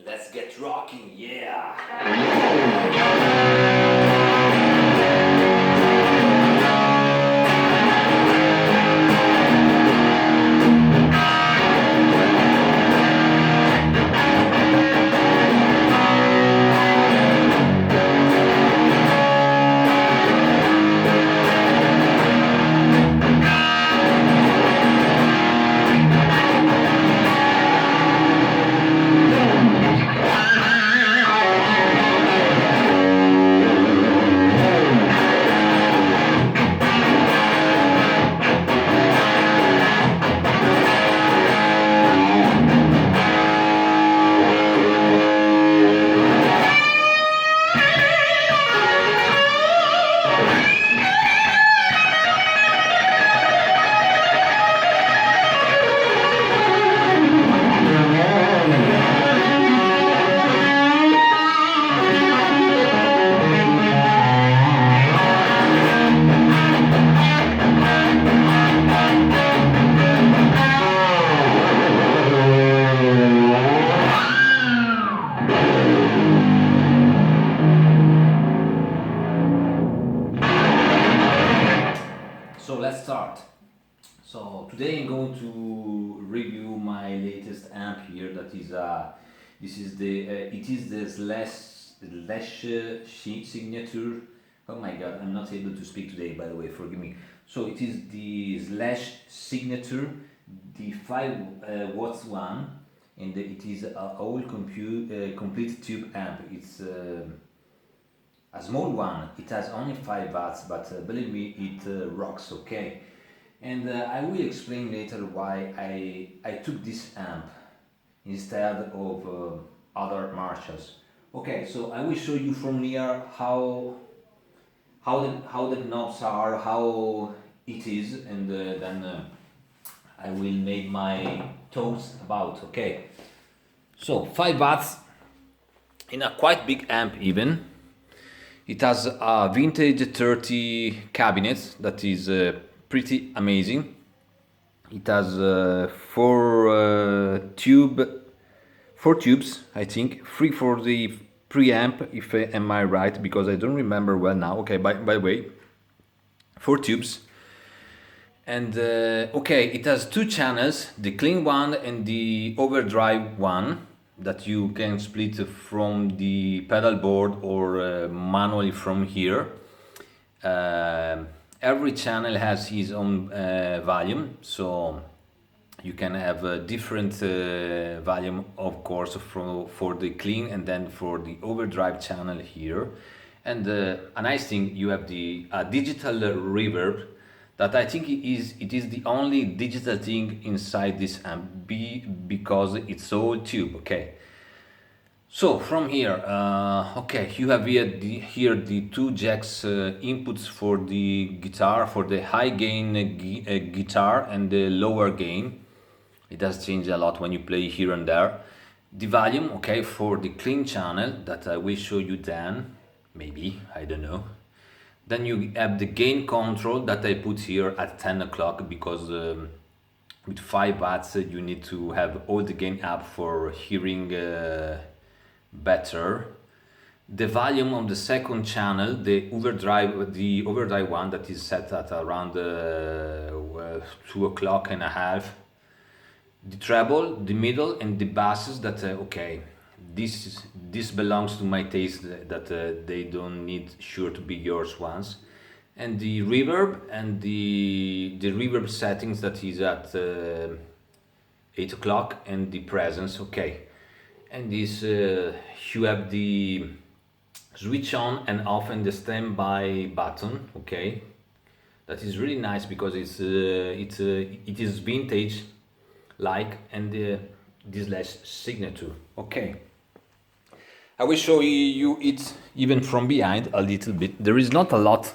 Let's get rocking, yeah! So let's start. So today I'm going to review my latest amp here. That is this is the it is the slash signature. Oh my god, I'm not able to speak today. By the way, forgive me. So it is the slash signature, the 5 watts one, and it is a whole complete tube amp. It's a small one. It has only 5 watts, but believe me, it rocks. Okay, and I will explain later why I took this amp instead of other Marshalls. Okay, so I will show you from here how the knobs are, how it is, and then I will make my thoughts about. Okay, so 5 watts in a quite big amp even. It has a vintage 30 cabinet that is pretty amazing. It has four tubes, I think, 3 for the preamp, if am I right, because I don't remember well now. Okay, by the way, 4 tubes. And okay, it has 2 channels, the clean one and the overdrive one, that you can split from the pedal board or manually from here. Every channel has his own volume, so you can have a different volume, of course, for the clean and then for the overdrive channel here. And a nice thing, you have the digital reverb that I think it is the only digital thing inside this amp, because it's all tube. Okay, so from here, okay, you have here the 2 jacks inputs for the guitar, for the high gain guitar and the lower gain. It does change a lot when you play here and there. The volume, okay, for the clean channel that I will show you then, maybe, I don't know. Then you have the gain control that I put here at 10 o'clock, because with 5 watts you need to have all the gain up for hearing better. The volume on the second channel, the overdrive one, that is set at around 2 o'clock and a half. The treble, the middle, and the basses that okay, this belongs to my taste, that they don't need sure to be yours ones. And the reverb and the reverb settings that is at 8 o'clock, and the presence. Okay, and this you have the switch on and off and the standby button. Okay, that is really nice because it is vintage like, and this last signature. Okay, I will show you it even from behind a little bit. There is not a lot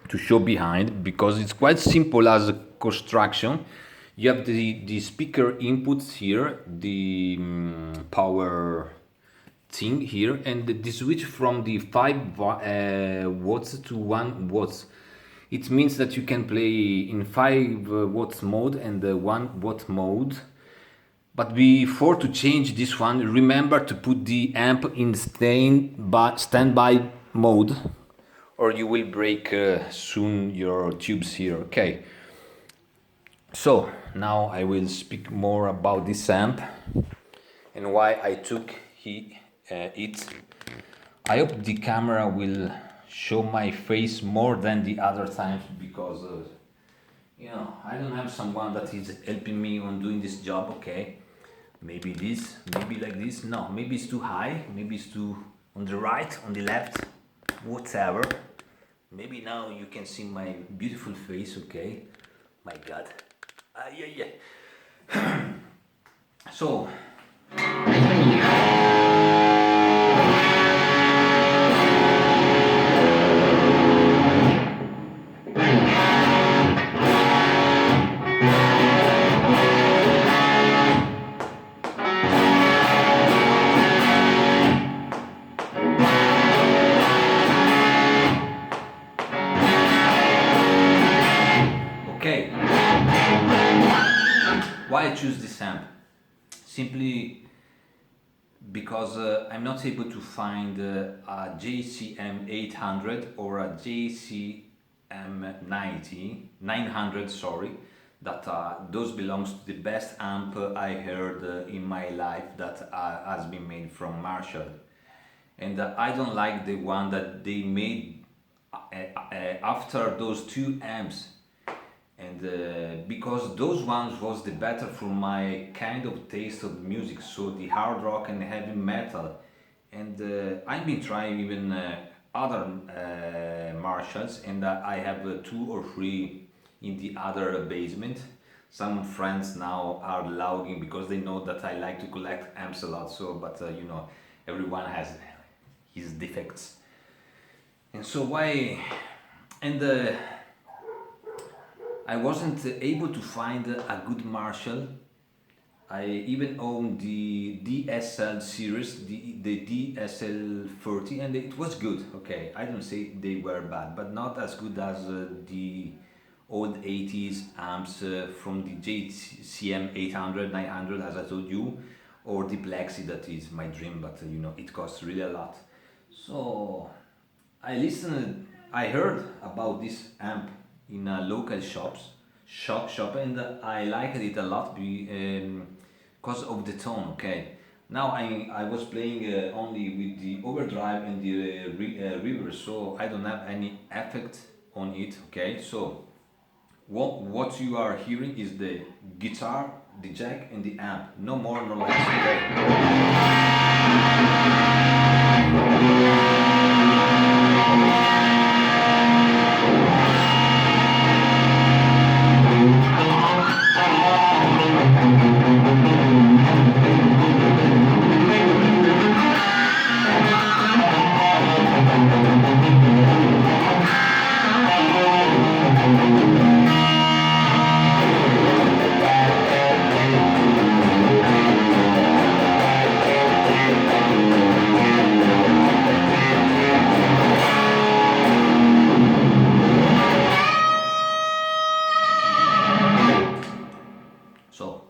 to show behind because it's quite simple as a construction. You have the speaker inputs here, the power thing here, and the switch from the 5 watts to 1 watts. It means that you can play in 5 watts mode and the 1 watt mode. But before to change this one, remember to put the amp in standby mode, or you will break soon your tubes here. Okay. So now I will speak more about this amp and why I took it. I hope the camera will show my face more than the other times because I don't have someone that is helping me on doing this job. Okay, maybe this, maybe like this. No, maybe it's too high, maybe it's too on the right, on the left, whatever. Maybe now you can see my beautiful face. Okay, my God. Yeah. So okay, why I choose this amp? Simply because I'm not able to find a JCM 800 or a JCM 900, sorry, that those belongs to the best amp I heard in my life that has been made from Marshall. And I don't like the one that they made after those two amps, and because those ones was the better for my kind of taste of music, so the hard rock and heavy metal. And I've been trying even other Marshalls, and I have two or three in the other basement. Some friends now are logging because they know that I like to collect amps a lot, so but everyone has his defects. And so why, and I wasn't able to find a good Marshall. I even own the DSL series, the DSL30, and it was good. Okay, I don't say they were bad, but not as good as the old 80s amps from the JCM 800, 900, as I told you, or the Plexi that is my dream, but it costs really a lot. So I heard about this amp in local shop, and I liked it a lot because of the tone. Okay, now I was playing only with the overdrive and the reverse, so I don't have any effect on it. Okay, so what you are hearing is the guitar, the jack, and the amp. No more, no less. Okay. So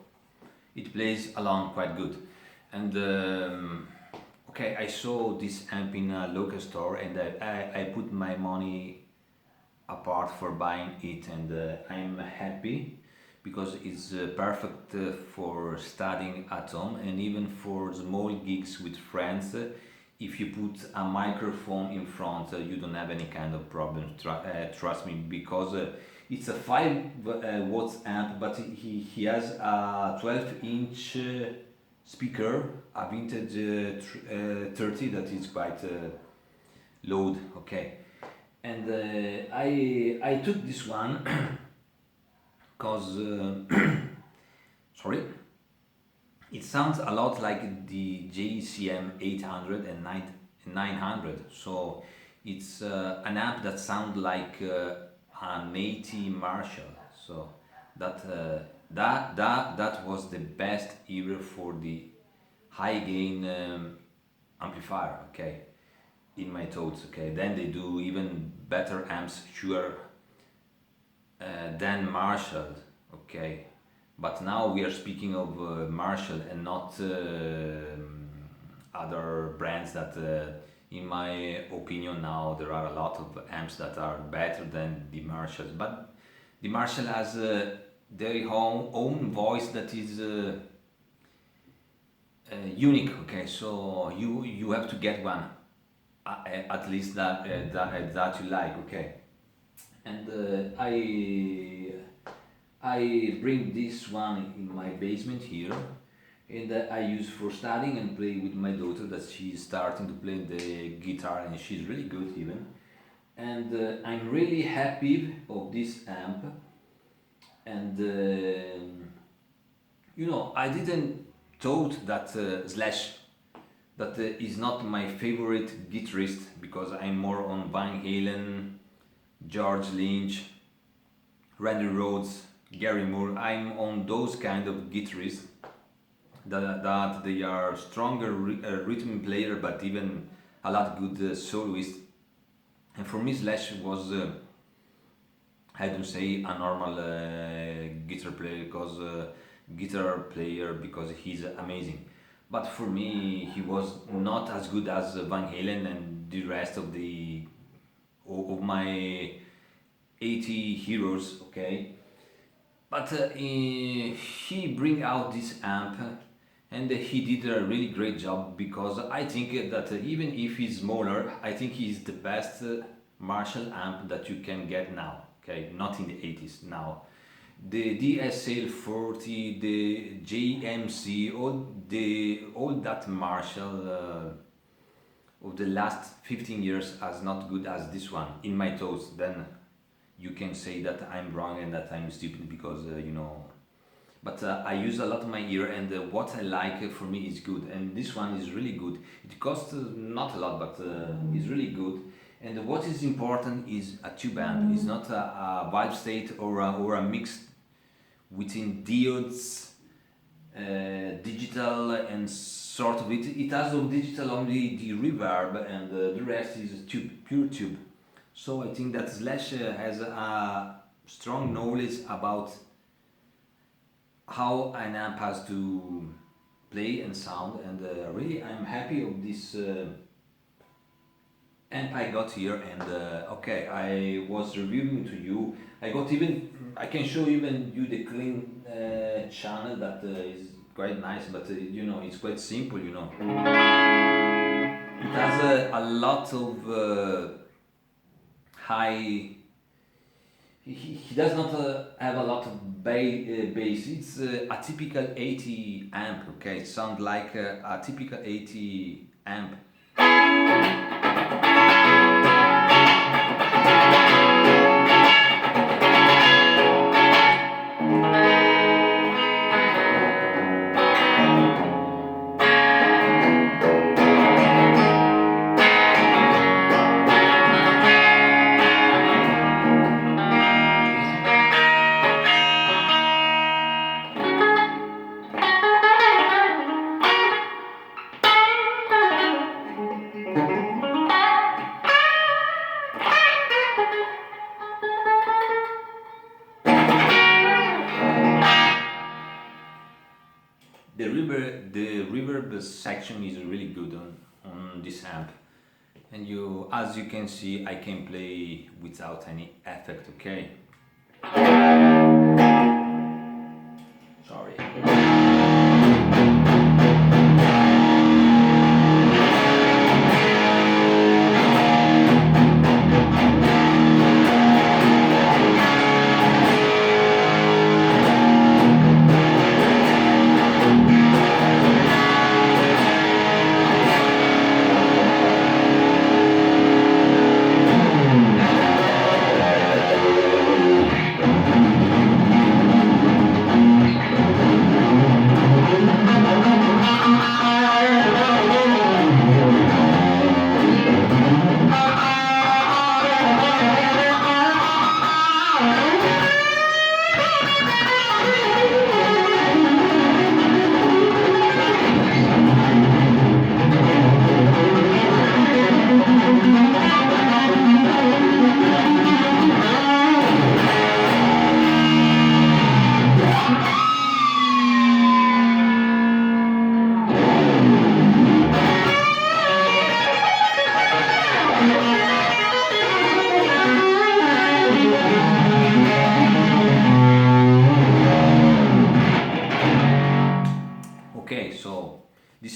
it plays along quite good. And okay, I saw this amp in a local store, and I put my money apart for buying it, and I'm happy because it's perfect for studying at home and even for small gigs with friends. If you put a microphone in front, you don't have any kind of problem. Trust me, because it's a 5 watts amp, but he has a 12-inch speaker, a vintage 30 that is quite loud. Okay, and I took this one because sorry, it sounds a lot like the JCM 800 and 900. So it's an amp that sounds like an 80 Marshall. So that was the best era for the high gain amplifier. Okay, in my thoughts. Okay, then they do even better amps, sure, than Marshall. Okay, But now we are speaking of Marshall and not other brands that, in my opinion, now there are a lot of amps that are better than the Marshalls. But the Marshall has their own voice that is unique. Okay, so you have to get one, at least that you like. Okay, and I bring this one in my basement here, and I use for studying and play with my daughter that she's starting to play the guitar and she's really good even. And I'm really happy of this amp. And I didn't thought that Slash that is not my favorite guitarist because I'm more on Van Halen, George Lynch, Randy Rhoads, Gary Moore. I'm on those kind of guitarists that they are stronger rhythm player, but even a lot good soloist. And for me, Slash was I don't say a normal guitar player because he's amazing. But for me, he was not as good as Van Halen and the rest of my 80 heroes. Okay, but he bring out this amp and he did a really great job because I think that even if he's smaller, I think he's the best Marshall amp that you can get now. Okay, not in the 80s now. The SL40, the JMC, all that Marshall of the last 15 years as not good as this one in my thoughts. Then you can say that I'm wrong and that I'm stupid because but I use a lot of my ear and what I like for me is good, and this one is really good. It costs not a lot, but it's really good. And what is important is a tube amp. It's not a vibe state or a mix within diodes, digital and sort of it. It has of digital only the reverb and the rest is tube, pure tube. So I think that Slash has a strong knowledge about how an amp has to play and sound, and really I'm happy of this amp I got here. And okay, I was reviewing to you. I can show even you the clean channel that is quite nice, but it's quite simple. It has a lot of high. He does not have a lot of bass. It's a typical 80 amp. Okay, it sounds like a typical 80 amp. The reverb section is really good on this amp, and as you can see, I can play without any effect. Okay. Sorry.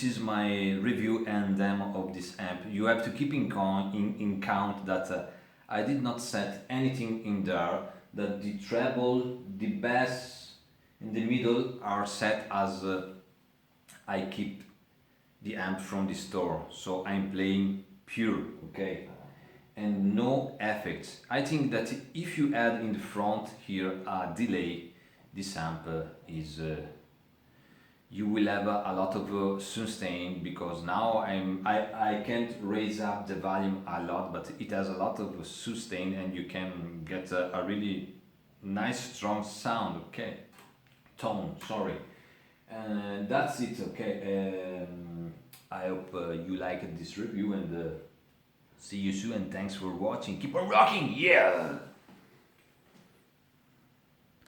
this is my review and demo of this amp. You have to keep in count that I did not set anything in there, that the treble, the bass in the middle are set as I keep the amp from the store, so I'm playing pure, okay, and no effects. I think that if you add in the front here a delay, this amp is you will have a lot of sustain, because now I can't raise up the volume a lot, but it has a lot of sustain and you can get a really nice strong sound, okay, tone, sorry. And that's it, okay. I hope you liked this review, and see you soon, and thanks for watching. Keep on rocking, yeah!